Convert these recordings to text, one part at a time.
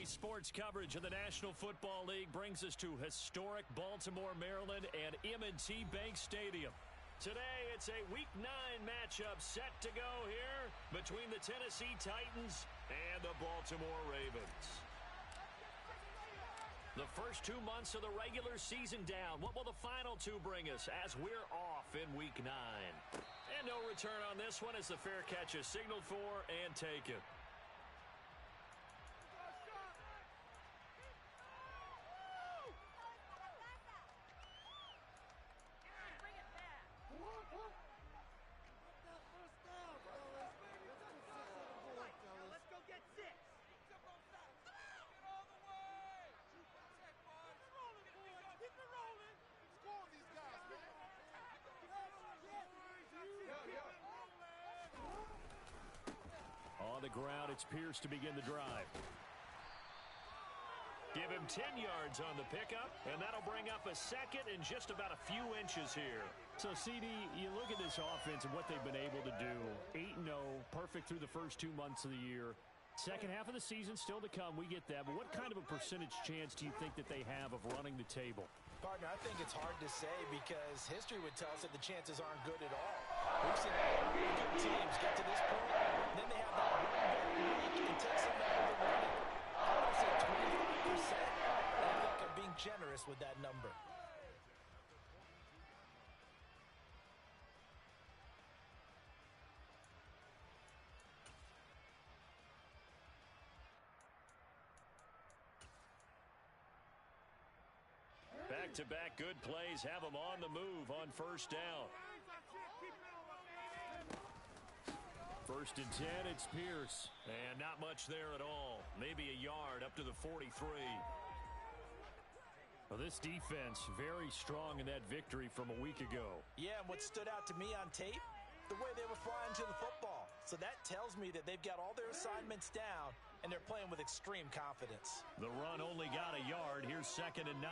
Sports coverage of the National Football League brings us to historic Baltimore, Maryland, and M&T Bank Stadium. Today, it's a Week 9 matchup set to go here between the Tennessee Titans and the Baltimore Ravens. The first 2 months of the regular season down. What will the final 2 bring us as we're off in Week 9? And no return on this one as the fair catch is signaled for and taken. On the ground, it's Pierce to begin the drive. Give him 10 yards on the pickup, and that'll bring up a second and just about a few inches here. So, CD, you look at this offense and what they've been able to do. 8-0, perfect through the first 2 months of the year. Second half of the season still to come, we get that. But what kind of a percentage chance do you think that they have of running the table? Partner, I think it's hard to say because history would tell us that the chances aren't good at all. We've seen a lot of really good teams get to this point, and then they have that week and take some out of the running. I want to say 25%. I think I'm being generous with that number. Back-to-back good plays have them on the move on first down. First and 10, it's Pierce. And not much there at all. Maybe a yard up to the 43. Well, this defense very strong in that victory from a week ago. Yeah, and what stood out to me on tape, the way they were flying to the football. So that tells me that they've got all their assignments down, and they're playing with extreme confidence. The run only got a yard. Here's 2nd and 9.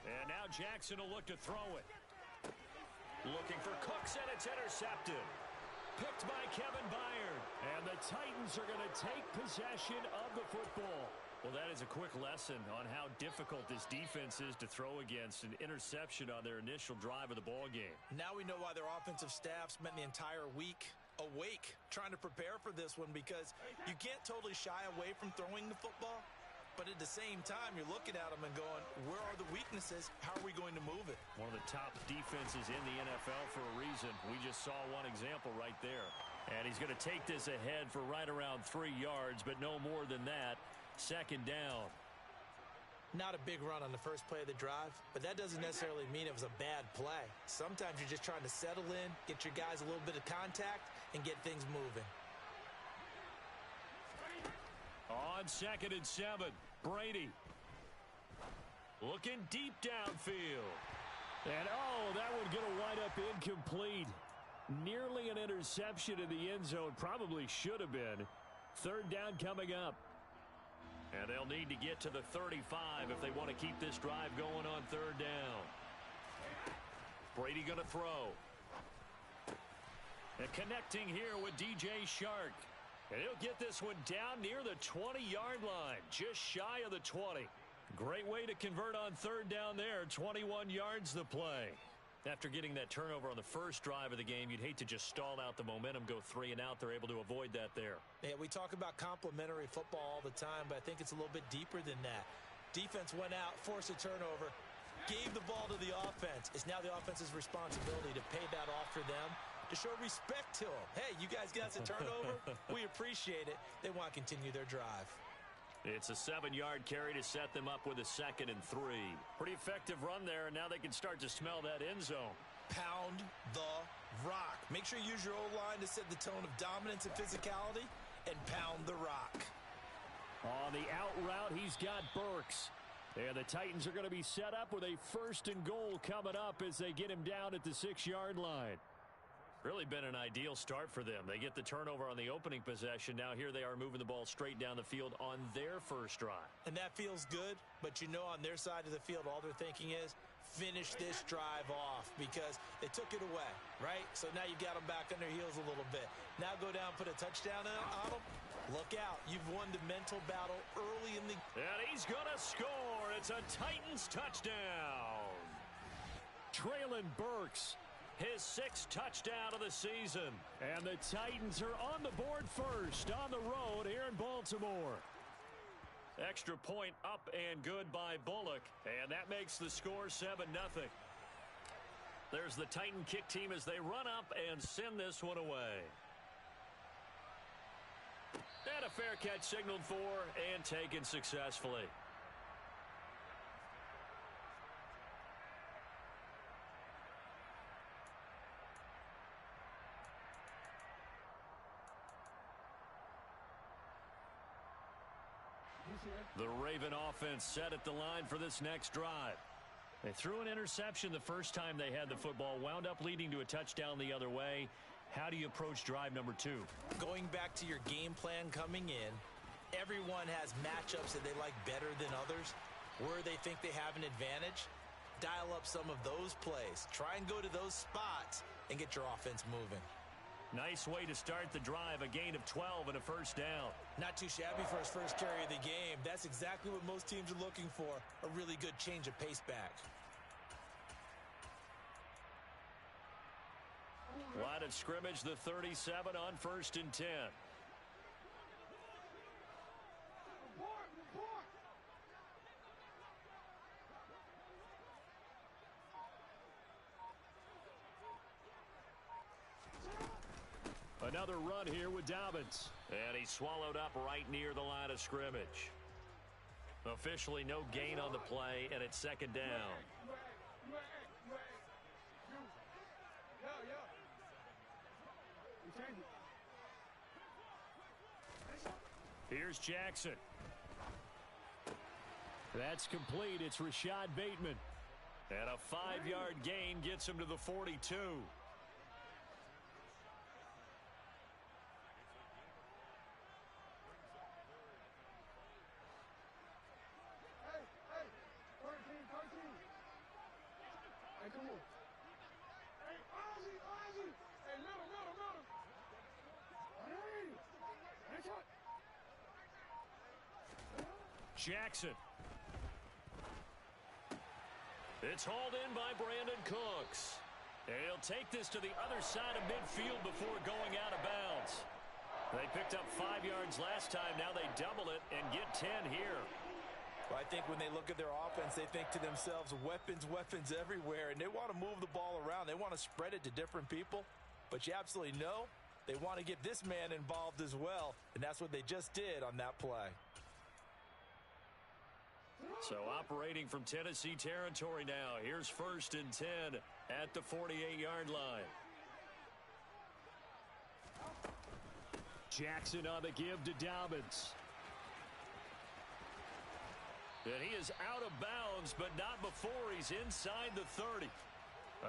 And now Jackson will look to throw it. Looking for Cooks, and it's intercepted. Picked by Kevin Byard. And the Titans are going to take possession of the football. Well, that is a quick lesson on how difficult this defense is to throw against. An interception on their initial drive of the ball game. Now we know why their offensive staff spent the entire week awake trying to prepare for this one, because you can't totally shy away from throwing the football. But at the same time, you're looking at them and going, where are the weaknesses? How are we going to move it? One of the top defenses in the NFL for a reason. We just saw one example right there. And he's going to take this ahead for right around 3 yards, but no more than that. 2nd down. Not a big run on the first play of the drive, but that doesn't necessarily mean it was a bad play. Sometimes you're just trying to settle in, get your guys a little bit of contact, and get things moving. On 2nd and 7, Brady. Looking deep downfield. And, that one's going to wind up incomplete. Nearly an interception in the end zone. Probably should have been. 3rd down coming up. And they'll need to get to the 35 if they want to keep this drive going on 3rd down. Brady going to throw. And connecting here with DJ Shark. And he'll get this one down near the 20-yard line, just shy of the 20. Great way to convert on 3rd down there, 21 yards the play. After getting that turnover on the first drive of the game, you'd hate to just stall out the momentum, go 3 and out. They're able to avoid that there. Yeah, we talk about complementary football all the time, but I think it's a little bit deeper than that. Defense went out, forced a turnover, gave the ball to the offense. It's now the offense's responsibility to pay that off for them, to show respect to them. Hey, you guys got us a turnover. We appreciate it. They want to continue their drive. It's a 7-yard carry to set them up with a 2nd and 3. Pretty effective run there, and now they can start to smell that end zone. Pound the rock. Make sure you use your O-line to set the tone of dominance and physicality, and pound the rock. On the out route, he's got Burks. And the Titans are going to be set up with a 1st and goal coming up as they get him down at the 6-yard line. Really been an ideal start for them. They get the turnover on the opening possession. Now here they are moving the ball straight down the field on their first drive. And that feels good, but you know on their side of the field all they're thinking is finish this drive off because they took it away, right? So now you got them back on their heels a little bit. Now go down, put a touchdown on them. Look out. You've won the mental battle early in the... And he's going to score. It's a Titans touchdown. Treylon Burks, his 6th touchdown of the season. And the Titans are on the board first on the road here in Baltimore. Extra point up and good by Bullock. And that makes the score 7-0. There's the Titan kick team as they run up and send this one away. And a fair catch signaled for and taken successfully. The Raven offense set at the line for this next drive. They threw an interception the first time they had the football, wound up leading to a touchdown the other way. How do you approach drive number 2? Going back to your game plan coming in, everyone has matchups that they like better than others. Where they think they have an advantage, dial up some of those plays. Try and go to those spots and get your offense moving. Nice way to start the drive, a gain of 12 and a first down. Not too shabby for his first carry of the game. That's exactly what most teams are looking for, a really good change of pace back. Line of scrimmage, the 37 on 1st and 10. Another run here with Dobbins. And he's swallowed up right near the line of scrimmage. Officially no gain on the play, and it's 2nd down. Here's Jackson. That's complete. It's Rashad Bateman. And a 5-yard gain gets him to the 42. Jackson. It's hauled in by Brandon Cooks. And he'll take this to the other side of midfield before going out of bounds. They picked up 5 yards last time. Now they double it and get 10 here. Well, I think when they look at their offense, they think to themselves, weapons, weapons everywhere. And they want to move the ball around. They want to spread it to different people. But you absolutely know they want to get this man involved as well. And that's what they just did on that play. So operating from Tennessee territory now. Here's 1st and 10 at the 48-yard line. Jackson on the give to Dobbins. And he is out of bounds, but not before he's inside the 30.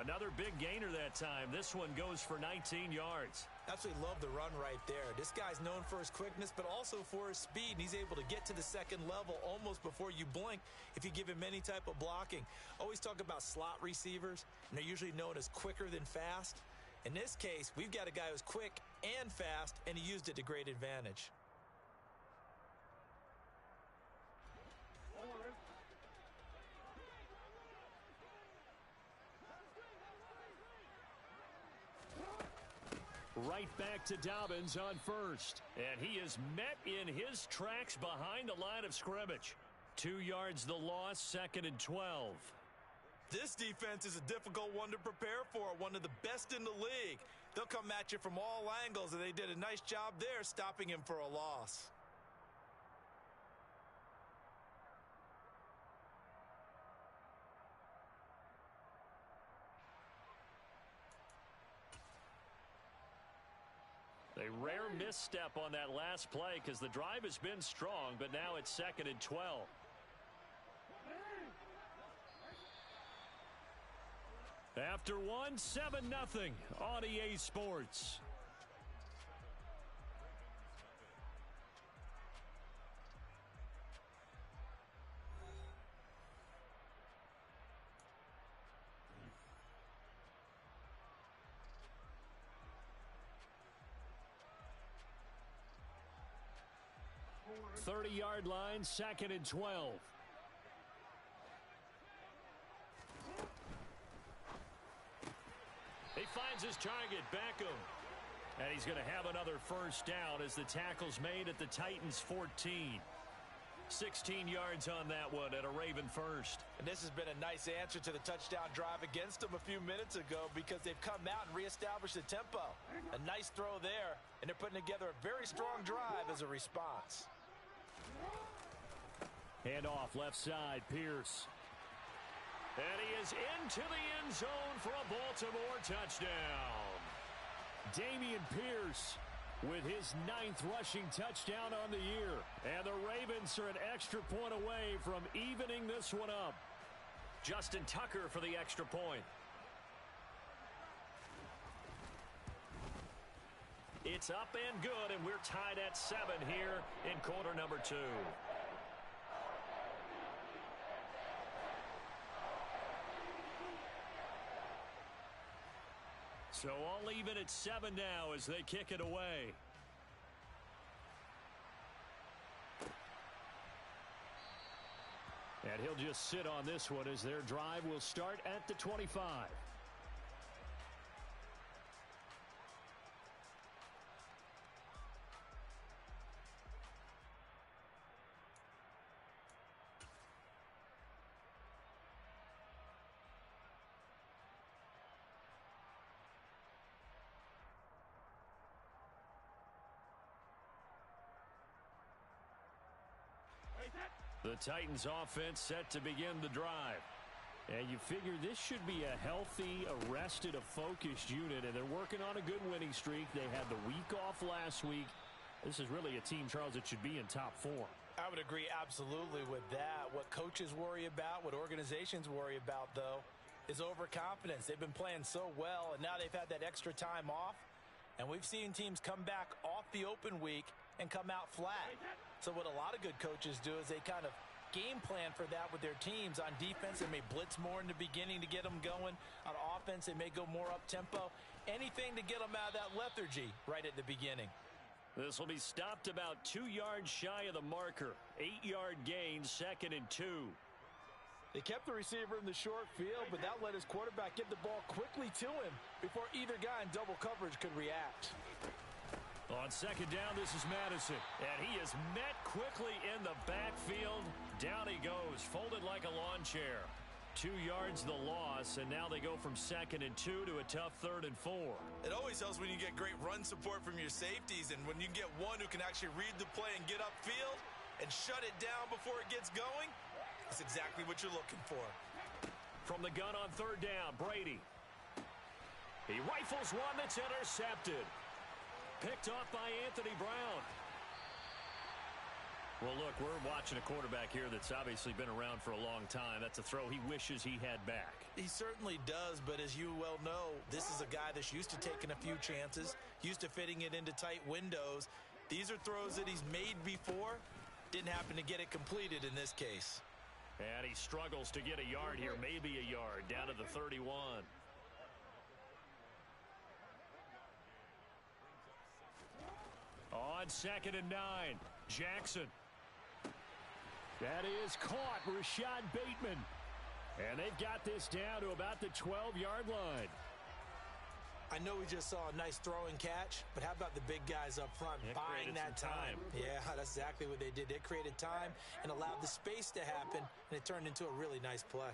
Another big gainer that time. This one goes for 19 yards. Absolutely love the run right there. This guy's known for his quickness, but also for his speed. And he's able to get to the 2nd level almost before you blink if you give him any type of blocking. Always talk about slot receivers, and they're usually known as quicker than fast. In this case, we've got a guy who's quick and fast, and he used it to great advantage. Right back to Dobbins on 1st. And he is met in his tracks behind the line of scrimmage. 2 yards the loss, 2nd and 12. This defense is a difficult one to prepare for, one of the best in the league. They'll come at you from all angles, and they did a nice job there stopping him for a loss. A rare misstep on that last play because the drive has been strong, but now it's 2nd and 12. After one, 7-0 on EA Sports. 30-yard line, 2nd and 12. He finds his target, Beckham. And he's going to have another first down as the tackle's made at the Titans' 14. 16 yards on that one at a Raven first. And this has been a nice answer to the touchdown drive against them a few minutes ago because they've come out and reestablished the tempo. A nice throw there, and they're putting together a very strong drive as a response. Hand off left side, Pierce. And he is into the end zone for a Baltimore touchdown. Dameon Pierce with his 9th rushing touchdown on the year. And the Ravens are an extra point away from evening this one up. Justin Tucker for the extra point. It's up and good, and we're tied at 7 here in quarter number 2. So all even at 7 now as they kick it away. And he'll just sit on this one as their drive will start at the 25. The Titans offense set to begin the drive. And you figure this should be a healthy, arrested, a focused unit, and they're working on a good winning streak. They had the week off last week. This is really a team, Charles, that should be in top form. I would agree absolutely with that. What coaches worry about, what organizations worry about, though, is overconfidence. They've been playing so well, and now they've had that extra time off. And we've seen teams come back off the open week and come out flat. So what a lot of good coaches do is they kind of game plan for that with their teams. On defense, they may blitz more in the beginning to get them going. On offense, they may go more up-tempo. Anything to get them out of that lethargy right at the beginning. This will be stopped about 2 yards shy of the marker. 8-yard gain, 2nd and 2. They kept the receiver in the short field, but that let his quarterback get the ball quickly to him before either guy in double coverage could react. On 2nd down, this is Madison. And he is met quickly in the backfield. Down he goes, folded like a lawn chair. 2 yards the loss, and now they go from 2nd and 2 to a tough 3rd and 4. It always helps when you get great run support from your safeties, and when you get one who can actually read the play and get upfield and shut it down before it gets going, that's exactly what you're looking for. From the gun on 3rd down, Brady. He rifles one that's intercepted. Picked off by Anthony Brown. Well, look, we're watching a quarterback here that's obviously been around for a long time. That's a throw he wishes he had back. He certainly does, but as you well know, this is a guy that's used to taking a few chances, used to fitting it into tight windows. These are throws that he's made before. Didn't happen to get it completed in this case. And he struggles to get a yard here, maybe a yard, down to the 31. On 2nd and 9, Jackson. That is caught, Rashad Bateman. And they've got this down to about the 12-yard line. I know we just saw a nice throw and catch, but how about the big guys up front buying that time? Yeah, that's exactly what they did. They created time and allowed the space to happen, and it turned into a really nice play.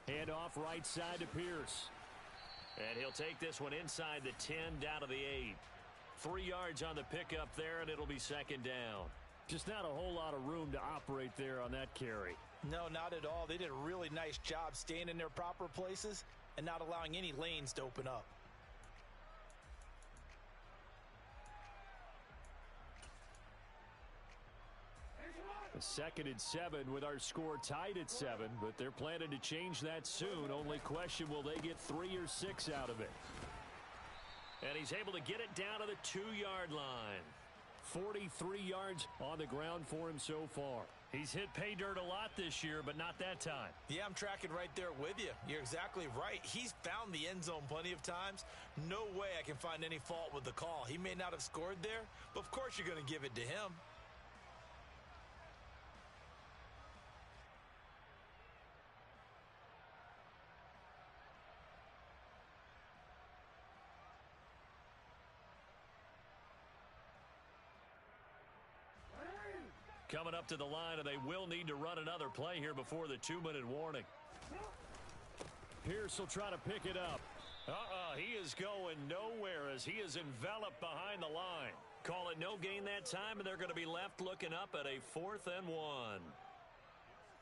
Hand off right side to Pierce. And he'll take this one inside the 10 down to the 8. 3 yards on the pickup there, and it'll be 2nd down. Just not a whole lot of room to operate there on that carry. No, not at all. They did a really nice job staying in their proper places and not allowing any lanes to open up. A 2nd and 7 with our score tied at 7, but they're planning to change that soon. Only question, will they get 3 or 6 out of it? And he's able to get it down to the 2-yard line. 43 yards on the ground for him so far. He's hit pay dirt a lot this year, but not that time. Yeah, I'm tracking right there with you. You're exactly right. He's found the end zone plenty of times. No way I can find any fault with the call. He may not have scored there, but of course you're going to give it to him. Coming up to the line, and they will need to run another play here before the 2-minute warning. Pierce will try to pick it up. He is going nowhere as he is enveloped behind the line. Call it no gain that time, and they're going to be left looking up at a 4th and 1.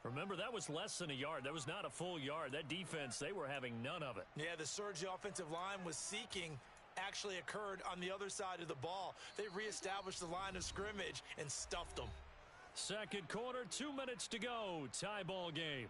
Remember, that was less than a yard. That was not a full yard. That defense, they were having none of it. Yeah, the surge the offensive line was seeking actually occurred on the other side of the ball. They reestablished the line of scrimmage and stuffed them. Second quarter, 2 minutes to go. Tie ball game.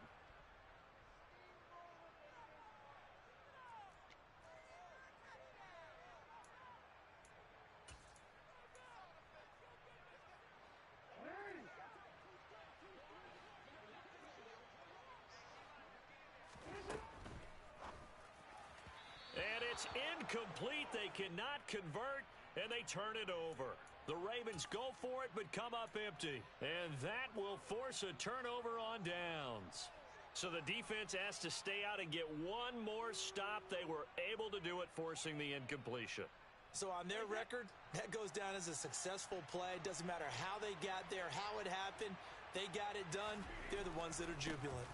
And it's incomplete. They cannot convert, and they turn it over. The Ravens go for it, but come up empty. And that will force a turnover on downs. So the defense has to stay out and get one more stop. They were able to do it, forcing the incompletion. So on their record, that goes down as a successful play. Doesn't matter how they got there, how it happened. They got it done. They're the ones that are jubilant.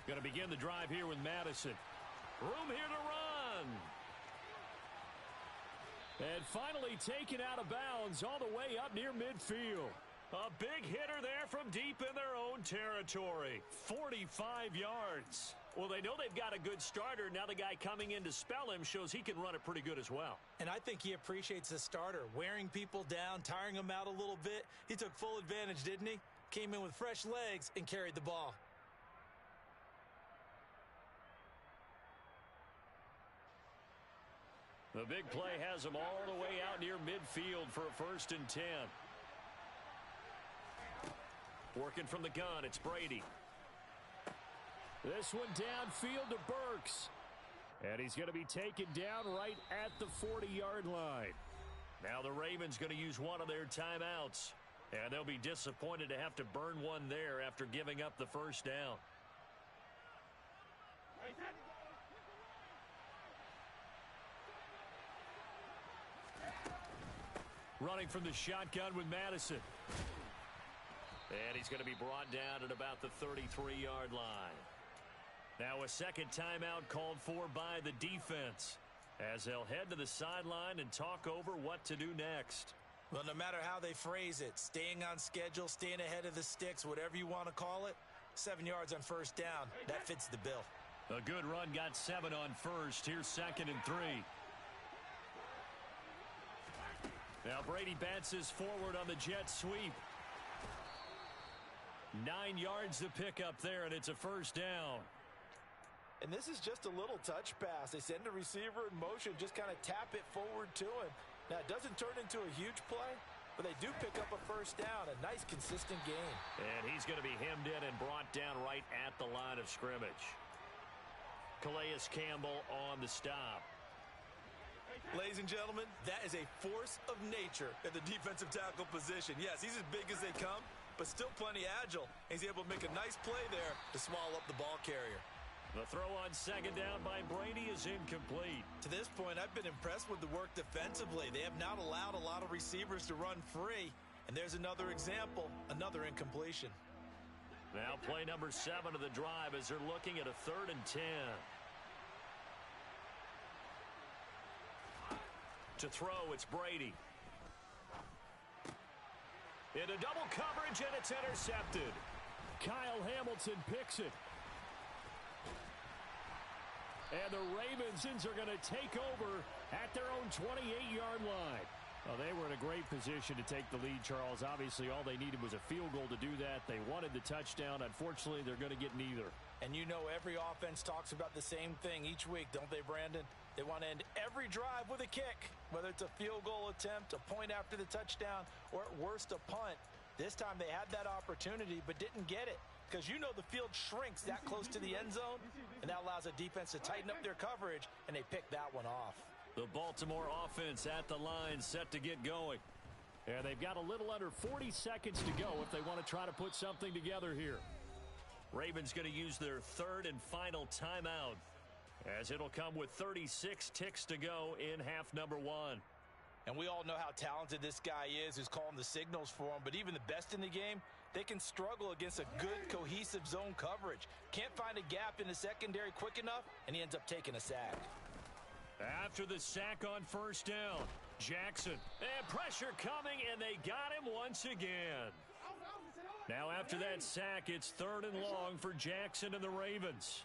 Going to begin the drive here with Madison. Room here to run. And finally taken out of bounds all the way up near midfield. A big hitter there from deep in their own territory. 45 yards. Well, they know they've got a good starter. Now the guy coming in to spell him shows he can run it pretty good as well. And I think he appreciates the starter. Wearing people down, tiring them out a little bit. He took full advantage, didn't he? Came in with fresh legs and carried the ball. The big play has him all the way out near midfield for a 1st and 10. Working from the gun, it's Brady. This one downfield to Burks. And he's going to be taken down right at the 40-yard line. Now the Ravens going to use one of their timeouts. And they'll be disappointed to have to burn one there after giving up the first down. Running from the shotgun with Madison. And he's going to be brought down at about the 33-yard line. Now a second timeout called for by the defense as they'll head to the sideline and talk over what to do next. Well, no matter how they phrase it, staying on schedule, staying ahead of the sticks, whatever you want to call it, 7 yards on first down, that fits the bill. A good run got 7 on first. Here's 2nd and 3. Now Brady bounces forward on the jet sweep. 9 yards to pick up there, and it's a first down. And this is just a little touch pass. They send a receiver in motion, just kind of tap it forward to him. Now, it doesn't turn into a huge play, but they do pick up a first down. A nice, consistent gain. And he's going to be hemmed in and brought down right at the line of scrimmage. Calais Campbell on the stop. Ladies and gentlemen, that is a force of nature at the defensive tackle position. Yes, he's as big as they come, but still plenty agile. He's able to make a nice play there to swallow up the ball carrier. The throw on second down by Brady is incomplete. To this point, I've been impressed with the work defensively. They have not allowed a lot of receivers to run free. And there's another example, another incompletion. Now play number 7 of the drive as they're looking at a 3rd and 10. To throw, it's Brady. Into double coverage, and it's intercepted. Kyle Hamilton picks it. And the Ravens are going to take over at their own 28-yard line. Well, they were in a great position to take the lead, Charles. Obviously, all they needed was a field goal to do that. They wanted the touchdown. Unfortunately, they're going to get neither. And you know every offense talks about the same thing each week, don't they, Brandon? They want to end every drive with a kick, whether it's a field goal attempt, a point after the touchdown, or at worst a punt. This time they had that opportunity but didn't get it, because you know the field shrinks that close to the end zone, and that allows a defense to tighten up their coverage, and they pick that one off. The Baltimore offense at the line, set to get going. And they've got a little under 40 seconds to go if they want to try to put something together here. Ravens going to use their third and final timeout, as it'll come with 36 ticks to go in half number one. And we all know how talented this guy is who's calling the signals for him, but even the best in the game, they can struggle against a good, cohesive zone coverage. Can't find a gap in the secondary quick enough, and he ends up taking a sack. After the sack on first down, Jackson, and pressure coming, and they got him once again. Now after that sack, it's third and long for Jackson and the Ravens.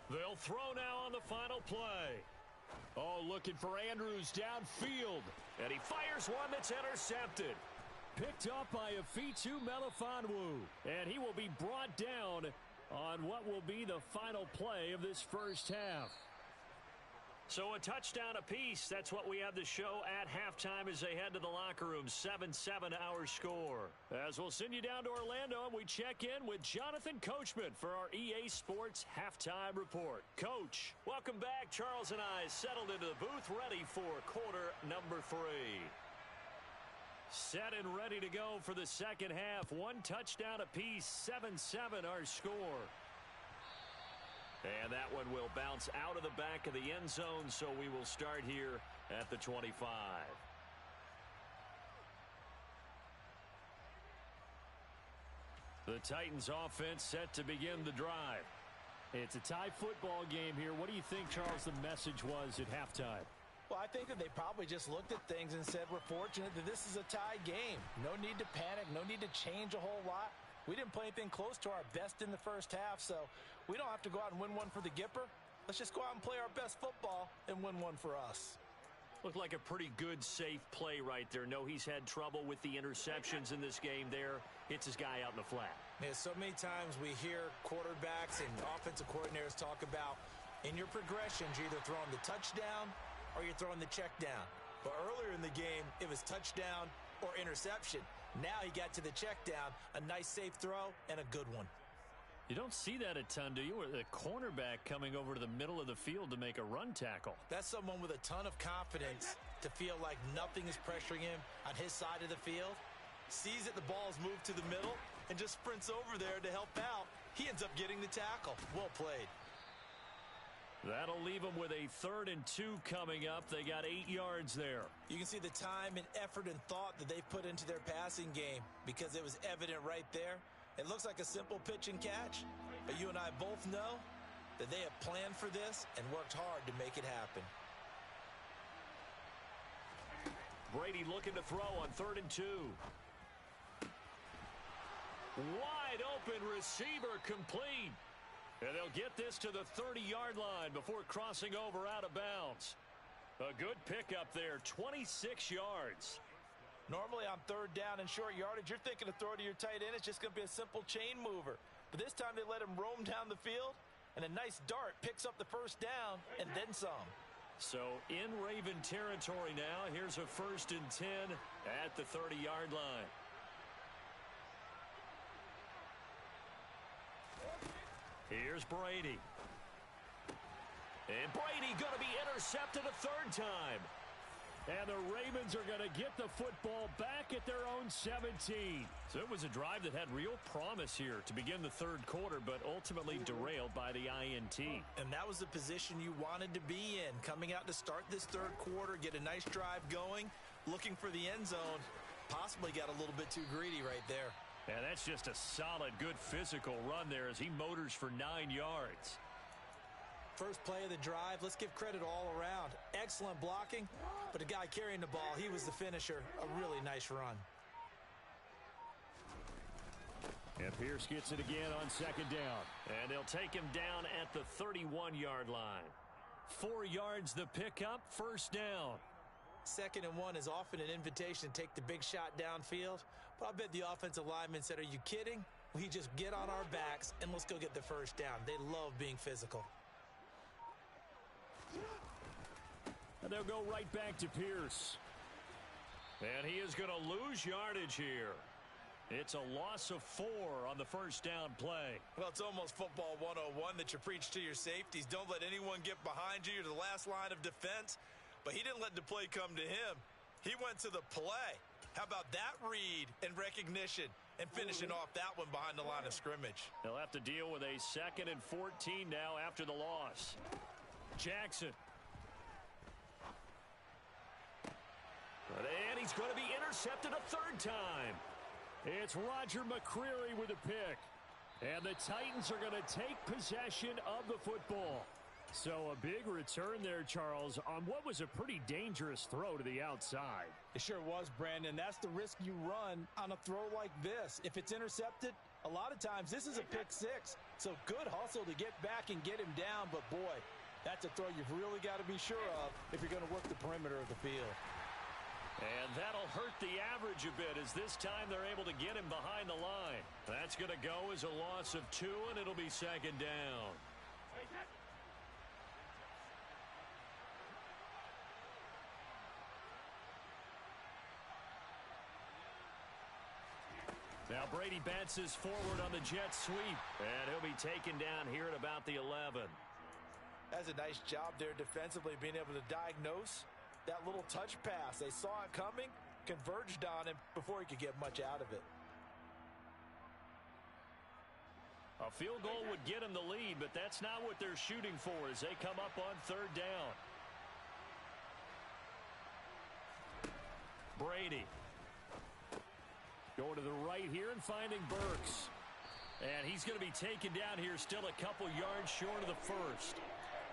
They'll throw now on the final play. Oh, looking for Andrews downfield, and he fires one that's intercepted. Picked up by Afitu Melifonwu, and he will be brought down on what will be the final play of this first half. So a touchdown apiece. That's what we have to show at halftime as they head to the locker room. 7-7 our score. As we'll send you down to Orlando, and we check in with Jonathan Coachman for our EA Sports Halftime Report. Coach, welcome back. Charles and I settled into the booth, ready for quarter number 3. Set and ready to go for the second half. One touchdown apiece, 7-7 our score. And that one will bounce out of the back of the end zone, so we will start here at the 25. The Titans offense set to begin the drive. It's a tie football game here. What do you think, Charles, the message was at halftime? Well, I think that they probably just looked at things and said, we're fortunate that this is a tie game. No need to panic, no need to change a whole lot. We didn't play anything close to our best in the first half, so we don't have to go out and win one for the Gipper. Let's just go out and play our best football and win one for us. Looked like a pretty good, safe play right there. No, he's had trouble with the interceptions in this game there. Hits his guy out in the flat. Yeah, so many times we hear quarterbacks and offensive coordinators talk about in your progressions, you're either throwing the touchdown or you're throwing the check down. But earlier in the game, it was touchdown or interception. Now he got to the check down, a nice safe throw, and a good one. You don't see that a ton, do you? Or the cornerback coming over to the middle of the field to make a run tackle. That's someone with a ton of confidence to feel like nothing is pressuring him on his side of the field. Sees that the ball is moved to the middle and just sprints over there to help out. He ends up getting the tackle. Well played. That'll leave them with a 3rd and 2 coming up. They got 8 yards there. You can see the time and effort and thought that they've put into their passing game because it was evident right there. It looks like a simple pitch and catch, but you and I both know that they have planned for this and worked hard to make it happen. Brady looking to throw on 3rd and 2. Wide open receiver complete. And they'll get this to the 30-yard line before crossing over out of bounds. A good pickup there, 26 yards. Normally on 3rd down and short yardage, you're thinking of throw to your tight end. It's just going to be a simple chain mover. But this time they let him roam down the field, and a nice dart picks up the first down and then some. So in Raven territory now, here's a 1st and 10 at the 30-yard line. Here's Brady. And Brady going to be intercepted a 3rd time. And the Ravens are going to get the football back at their own 17. So it was a drive that had real promise here to begin the 3rd quarter, but ultimately derailed by the INT. And that was the position you wanted to be in. Coming out to start this 3rd quarter, get a nice drive going, looking for the end zone. Possibly got a little bit too greedy right there. And that's just a solid, good physical run there as he motors for 9 yards. First play of the drive, let's give credit all around. Excellent blocking, but the guy carrying the ball, he was the finisher. A really nice run. And Pierce gets it again on 2nd down. And they'll take him down at the 31-yard line. 4 yards the pickup, 1st down. 2nd and 1 is often an invitation to take the big shot downfield. But I bet the offensive lineman said, are you kidding? We just get on our backs and let's go get the 1st down. They love being physical. And they'll go right back to Pierce. And he is going to lose yardage here. It's a loss of 4 on the first down play. Well, it's almost football 101 that you preach to your safeties. Don't let anyone get behind you. You're the last line of defense. But he didn't let the play come to him. He went to the play. How about that read and recognition and finishing off that one behind the line of scrimmage? They'll have to deal with a 2nd and 14 now after the loss. Jackson. And he's going to be intercepted a 3rd time. It's Roger McCreary with a pick. And the Titans are going to take possession of the football. So a big return there, Charles, on what was a pretty dangerous throw to the outside. It sure was, Brandon. That's the risk you run on a throw like this. If it's intercepted, a lot of times this is a pick 6. So good hustle to get back and get him down. But, boy, that's a throw you've really got to be sure of if you're going to work the perimeter of the field. And that'll hurt the average a bit as this time they're able to get him behind the line. That's going to go as a loss of 2, and it'll be 2nd down. Now Brady bounces forward on the jet sweep, and he'll be taken down here at about the 11. That's a nice job there defensively, being able to diagnose that little touch pass. They saw it coming, converged on him before he could get much out of it. A field goal would get him the lead, but that's not what they're shooting for as they come up on 3rd down. Brady. Going to the right here and finding Burks. And he's going to be taken down here still a couple yards short of the 1st.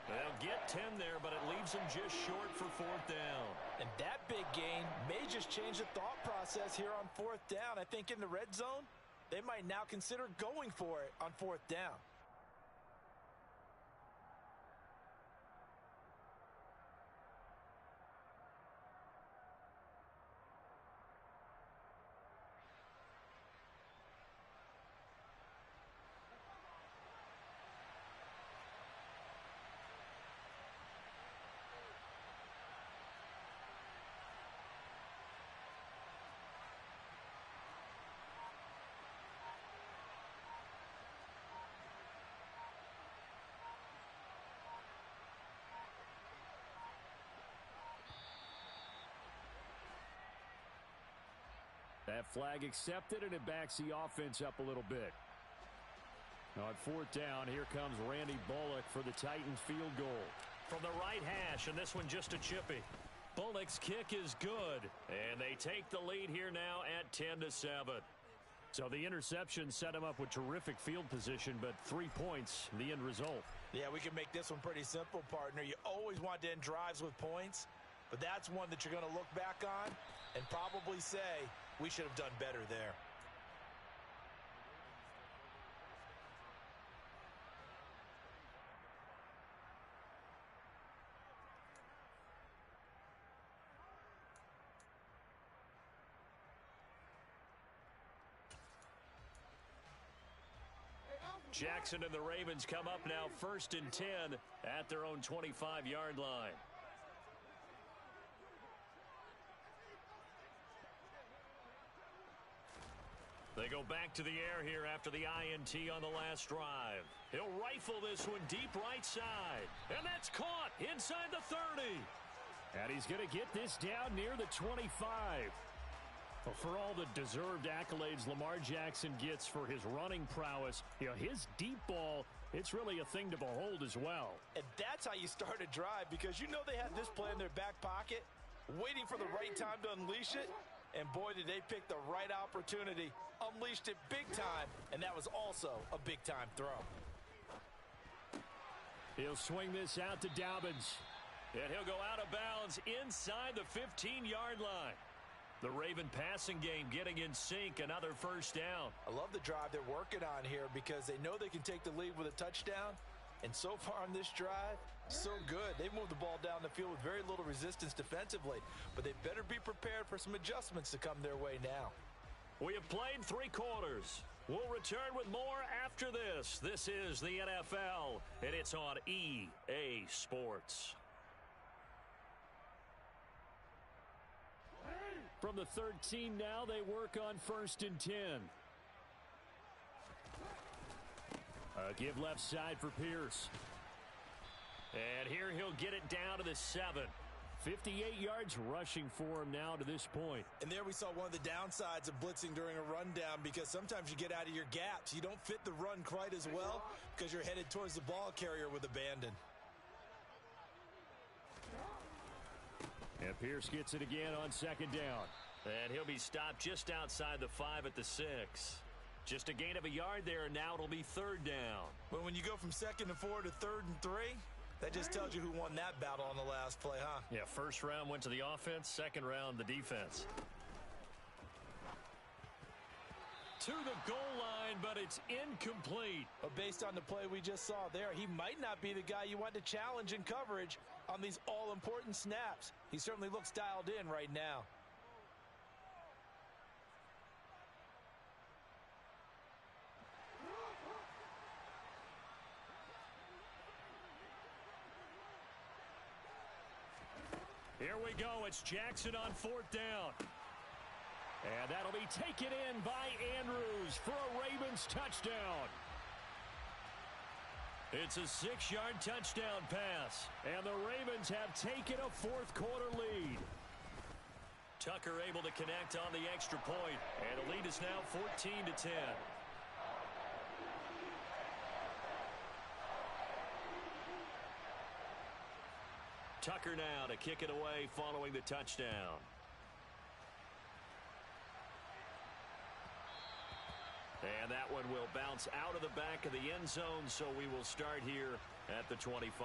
They'll get 10 there, but it leaves them just short for 4th down. And that big gain may just change the thought process here on 4th down. I think in the red zone, they might now consider going for it on 4th down. That flag accepted, and it backs the offense up a little bit. On 4th down, here comes Randy Bullock for the Titans field goal. From the right hash, and this one just a chippy. Bullock's kick is good, and they take the lead here now at 10-7. So the interception set him up with terrific field position, but 3 points, the end result. Yeah, we can make this one pretty simple, partner. You always want to end drives with points, but that's one that you're going to look back on and probably say, we should have done better there. Jackson and the Ravens come up now 1st and 10 at their own 25-yard line. They go back to the air here after the INT on the last drive. He'll rifle this one deep right side. And that's caught inside the 30. And he's going to get this down near the 25. Well, for all the deserved accolades Lamar Jackson gets for his running prowess, his deep ball, it's really a thing to behold as well. And that's how you start a drive, because you know they had this play in their back pocket, waiting for the right time to unleash it. And boy, did they pick the right opportunity, unleashed it big time, and that was also a big-time throw. He'll swing this out to Dobbins, and he'll go out of bounds inside the 15-yard line. The Raven passing game getting in sync, another 1st down. I love the drive they're working on here because they know they can take the lead with a touchdown. And so far on this drive, so good. They moved the ball down the field with very little resistance defensively. But they better be prepared for some adjustments to come their way now. We have played 3 quarters. We'll return with more after this. This is the NFL, and it's on EA Sports. From the 13 now, they work on 1st and 10. A give left side for Pierce. And here he'll get it down to the 7. 58 yards rushing for him now to this point. And there we saw one of the downsides of blitzing during a rundown, because sometimes you get out of your gaps. You don't fit the run quite as well because you're headed towards the ball carrier with abandon. And Pierce gets it again on 2nd down. And he'll be stopped just outside the 5 at the 6. Just a gain of a yard there, and now it'll be 3rd down. But when you go from 2nd and 4 to 3rd and 3, that just tells you who won that battle on the last play, huh? Yeah, 1st round went to the offense, 2nd round the defense. To the goal line, but it's incomplete. But based on the play we just saw there, he might not be the guy you want to challenge in coverage on these all-important snaps. He certainly looks dialed in right now. Here we go. It's Jackson on 4th down. And that'll be taken in by Andrews for a Ravens touchdown. It's a 6-yard touchdown pass. And the Ravens have taken a 4th quarter lead. Tucker able to connect on the extra point. And the lead is now 14-10. Tucker now to kick it away following the touchdown. And that one will bounce out of the back of the end zone, so we will start here at the 25.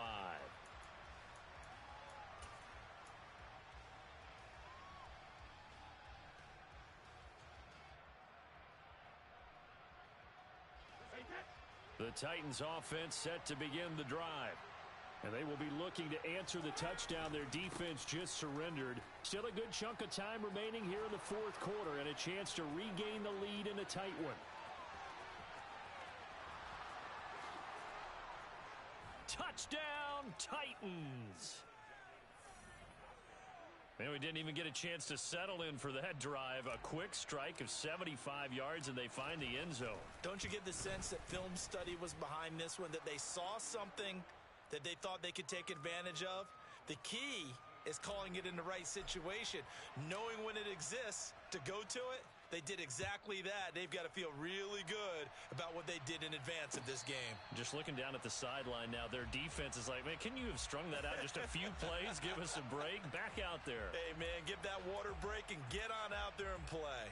The Titans offense set to begin the drive. And they will be looking to answer the touchdown their defense just surrendered. Still a good chunk of time remaining here in the 4th quarter, and a chance to regain the lead in a tight one. Touchdown, Titans! Man, we didn't even get a chance to settle in for that drive. A quick strike of 75 yards, and they find the end zone. Don't you get the sense that film study was behind this one, that they saw something that they thought they could take advantage of? The key is calling it in the right situation, knowing when it exists to go to it. They did exactly that. They've got to feel really good about what they did in advance of this game. Just looking down at the sideline now, their defense is like, man, can you have strung that out just a few plays? Give us a break. Back out there. Hey, man, give that water break and get on out there and play.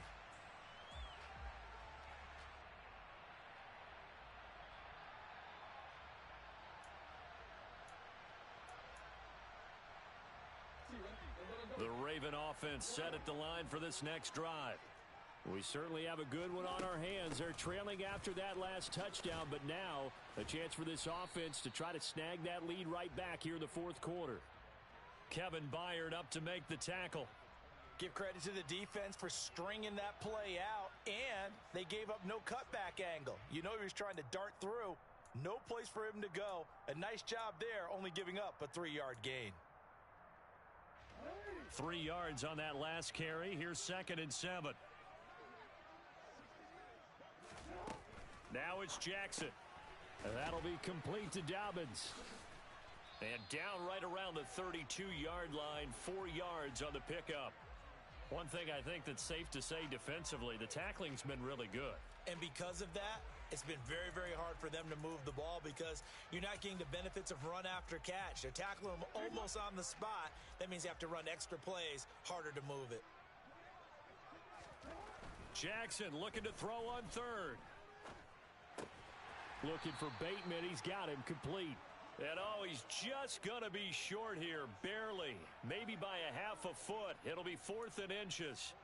The Raven offense set at the line for this next drive. We certainly have a good one on our hands. They're trailing after that last touchdown, but now a chance for this offense to try to snag that lead right back here in the 4th quarter. Kevin Byard up to make the tackle. Give credit to the defense for stringing that play out, and they gave up no cutback angle. You know he was trying to dart through. No place for him to go. A nice job there, only giving up a 3-yard gain. 3 yards on that last carry. Here's 2nd and 7. Now it's Jackson. And that'll be complete to Dobbins. And down right around the 32-yard line, 4 yards on the pickup. One thing I think that's safe to say defensively, the tackling's been really good. And because of that, it's been very, very hard for them to move the ball because you're not getting the benefits of run after catch. They're tackling them almost on the spot. That means you have to run extra plays, harder to move it. Jackson looking to throw on 3rd. Looking for Bateman. He's got him complete. And oh, he's just going to be short here, barely. Maybe by a half a foot. It'll be 4th and inches.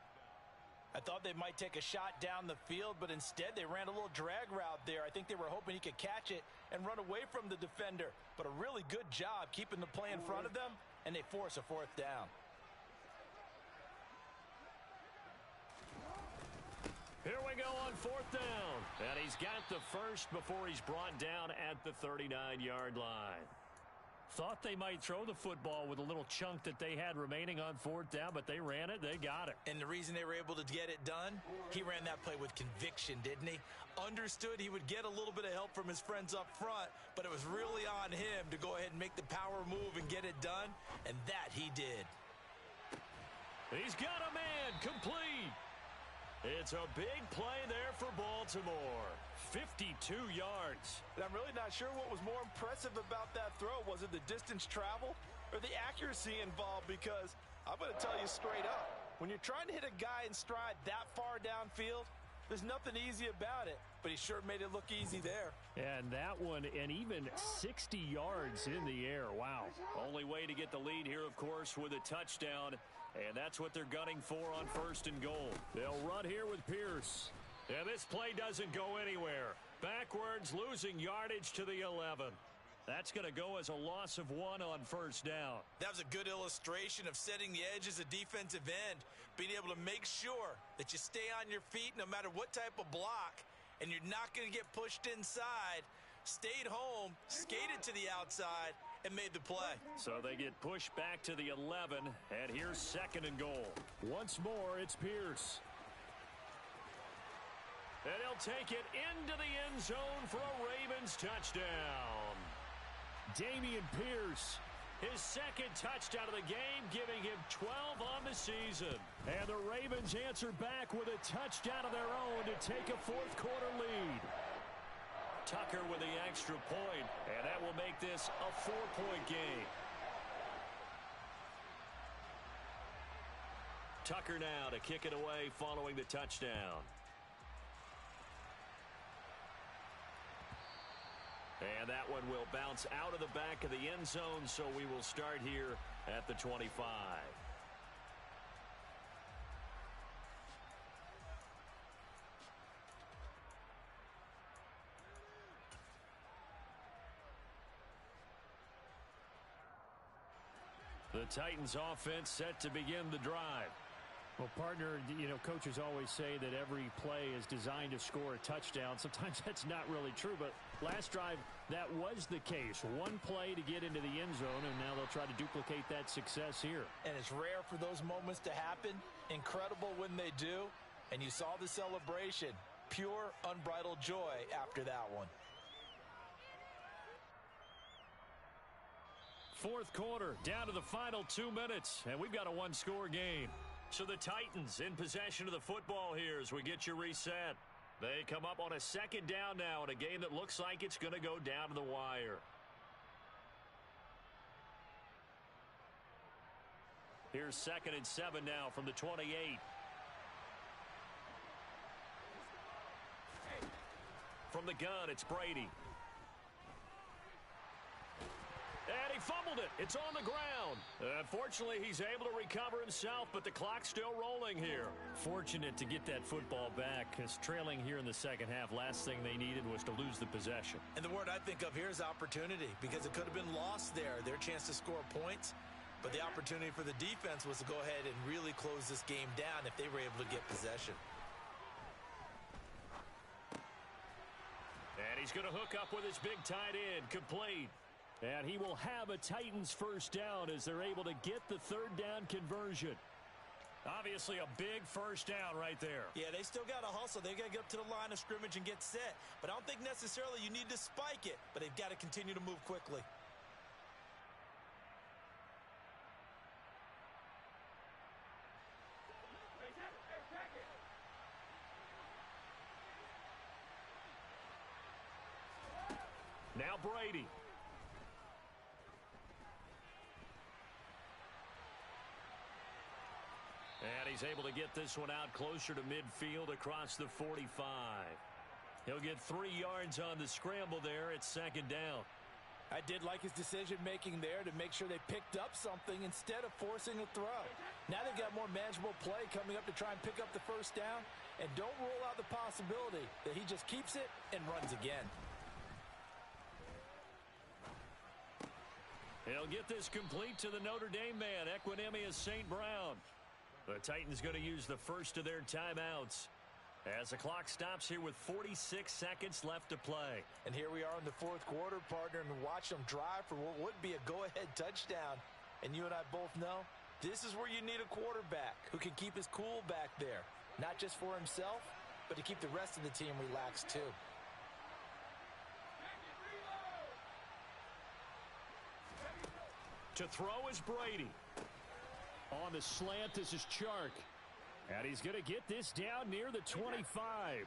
I thought they might take a shot down the field, but instead they ran a little drag route there. I think they were hoping he could catch it and run away from the defender. But a really good job keeping the play in front of them, and they force a 4th down. Here we go on 4th down. And he's got the first before he's brought down at the 39-yard line. Thought they might throw the football with a little chunk that they had remaining on fourth down, but they ran it. They got it. And the reason they were able to get it done, he ran that play with conviction, didn't he? Understood he would get a little bit of help from his friends up front, but it was really on him to go ahead and make the power move and get it done, and that he did. He's got a man complete. It's a big play there for Baltimore. 52 yards. And I'm really not sure what was more impressive about that throw. Was it the distance travel or the accuracy involved? Because I'm going to tell you straight up, when you're trying to hit a guy in stride that far downfield, there's nothing easy about it. But he sure made it look easy there. And that one, and even 60 yards in the air. Wow. Only way to get the lead here, of course, with a touchdown. And that's what they're gunning for on 1st and goal. They'll run here with Pierce. And this play doesn't go anywhere. Backwards, losing yardage to the 11. That's going to go as a loss of 1 on 1st down. That was a good illustration of setting the edge as a defensive end, being able to make sure that you stay on your feet no matter what type of block, and you're not going to get pushed inside. Stayed home, skated to the outside, and made the play. So they get pushed back to the 11, and here's 2nd and goal. Once more, it's Pierce. And he'll take it into the end zone for a Ravens touchdown. Dameon Pierce, his 2nd touchdown of the game, giving him 12 on the season. And the Ravens answer back with a touchdown of their own to take a 4th quarter lead. Tucker with the extra point, and that will make this a 4-point game. Tucker now to kick it away following the touchdown. And that one will bounce out of the back of the end zone, so we will start here at the 25. The Titans offense set to begin the drive. Well, partner, coaches always say that every play is designed to score a touchdown. Sometimes that's not really true, but last drive, that was the case. One play to get into the end zone, and now they'll try to duplicate that success here. And it's rare for those moments to happen. Incredible when they do. And you saw the celebration. Pure, unbridled joy after that one. 4th quarter, down to the final 2 minutes, and we've got a 1-score game. So the Titans in possession of the football here as we get you reset. They come up on a 2nd down now in a game that looks like it's going to go down to the wire. Here's 2nd and 7 now from the 28. From the gun, it's Brady. And he fumbled it. It's on the ground. Unfortunately, he's able to recover himself, but the clock's still rolling here. Fortunate to get that football back, because trailing here in the 2nd half, last thing they needed was to lose the possession. And the word I think of here is opportunity, because it could have been lost there, their chance to score points. But the opportunity for the defense was to go ahead and really close this game down if they were able to get possession. And he's going to hook up with his big tight end, complete. And he will have a Titans 1st down as they're able to get the 3rd down conversion. Obviously a big 1st down right there. Yeah, they still got to hustle. They got to get up to the line of scrimmage and get set. But I don't think necessarily you need to spike it, but they've got to continue to move quickly. Now Brady. And he's able to get this one out closer to midfield across the 45. He'll get 3 yards on the scramble there at 2nd down. I did like his decision-making there to make sure they picked up something instead of forcing a throw. Now they've got more manageable play coming up to try and pick up the 1st down. And don't rule out the possibility that he just keeps it and runs again. He'll get this complete to the Notre Dame man, Equanimeous St. Brown. The Titans going to use the first of their timeouts As the clock stops here with 46 seconds left to play. And here we are in the fourth quarter, partner, and watch them drive for what would be a go-ahead touchdown. And you and I both know this is where you need a quarterback who can keep his cool back there, not just for himself, but to keep the rest of the team relaxed too. To throw is Brady. On the slant, this is Chark. And he's going to get this down near the 25.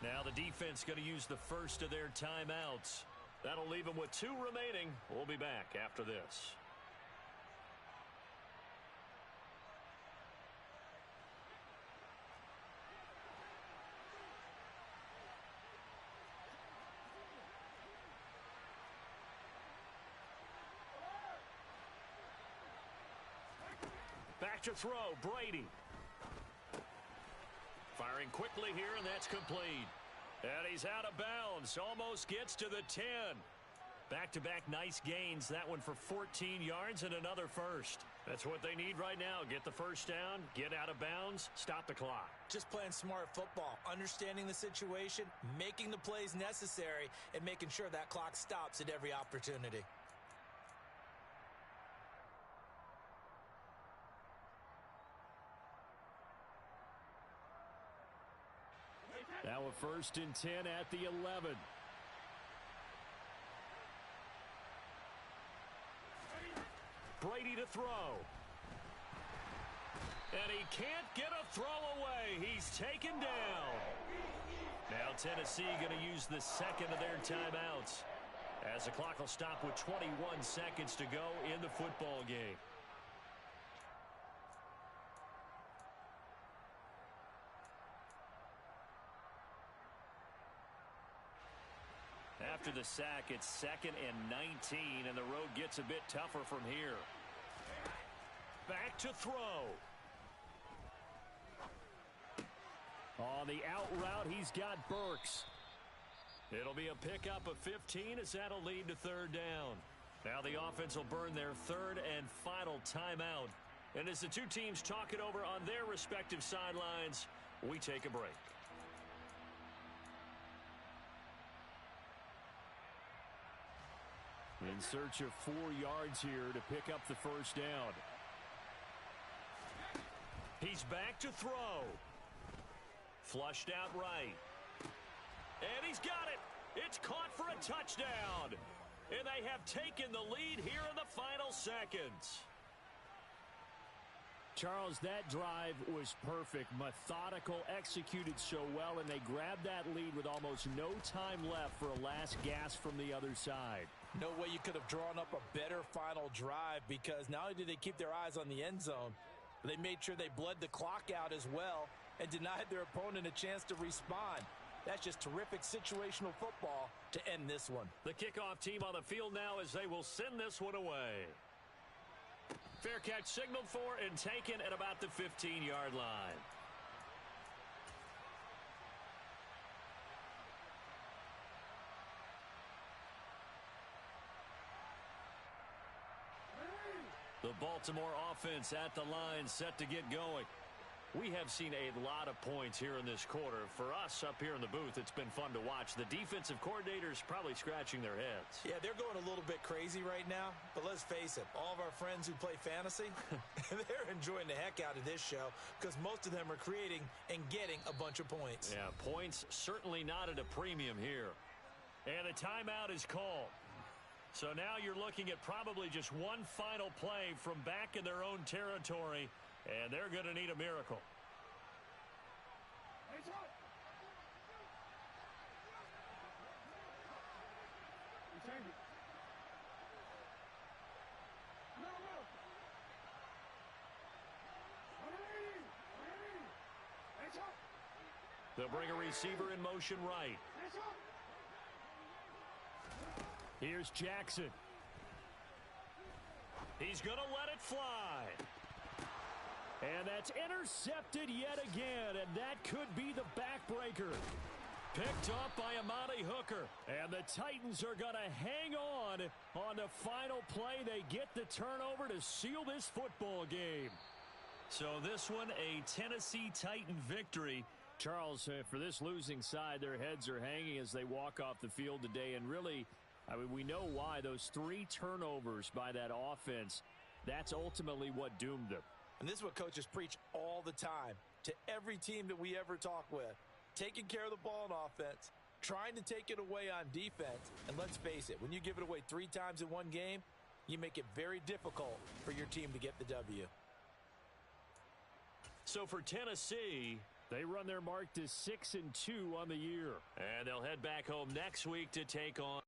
Now the defense going to use the first of their timeouts. That'll leave them with 2 remaining. We'll be back after this. Back to throw, Brady. Firing quickly here, and that's complete. And he's out of bounds. Almost gets to the 10. Back-to-back nice gains. That one for 14 yards and another first. That's what they need right now. Get the first down, get out of bounds, stop the clock. Just playing smart football, understanding the situation, making the plays necessary, and making sure that clock stops at every opportunity. Now a 1st and 10 at the 11. Brady to throw. And he can't get a throw away. He's taken down. Now Tennessee going to use the second of their timeouts, as the clock will stop with 21 seconds to go in the football game. After the sack, it's 2nd and 19, and the road gets a bit tougher from here. Back to throw. On the out route, he's got Burks. It'll be a pickup of 15 as that'll lead to 3rd down. Now the offense will burn their 3rd and final timeout. And as the two teams talk it over on their respective sidelines, we take a break. In search of 4 yards here to pick up the first down. He's back to throw. Flushed out right. And he's got it. It's caught for a touchdown. And they have taken the lead here in the final seconds. Charles, that drive was perfect, methodical, executed so well, and they grabbed that lead with almost no time left for a last gasp from the other side. No way you could have drawn up a better final drive, because not only did they keep their eyes on the end zone, they made sure they bled the clock out as well and denied their opponent a chance to respond. That's just terrific situational football to end this one. The kickoff team on the field now as they will send this one away. Fair catch signaled for and taken at about the 15-yard line. The Baltimore offense at the line, set to get going. We have seen a lot of points here in this quarter. For us up here in the booth, it's been fun to watch. The defensive coordinators probably scratching their heads. Yeah, they're going a little bit crazy right now. But let's face it, all of our friends who play fantasy, they're enjoying the heck out of this show, because most of them are creating and getting a bunch of points. Yeah, points certainly not at a premium here. And the timeout is called. So now you're looking at probably just one final play from back in their own territory, and they're going to need a miracle. They'll bring a receiver in motion right. Here's Jackson. He's going to let it fly. And that's intercepted yet again, and that could be the backbreaker. Picked up by Amani Hooker. And the Titans are going to hang on the final play. They get the turnover to seal this football game. So this one, a Tennessee Titan victory. Charles, for this losing side, their heads are hanging as they walk off the field today. And really, I mean, we know why. Those 3 turnovers by that offense, that's ultimately what doomed them. And this is what coaches preach all the time to every team that we ever talk with. Taking care of the ball on offense, trying to take it away on defense. And let's face it, when you give it away 3 times in one game, you make it very difficult for your team to get the W. So for Tennessee, they run their mark to 6-2 on the year. And they'll head back home next week to take on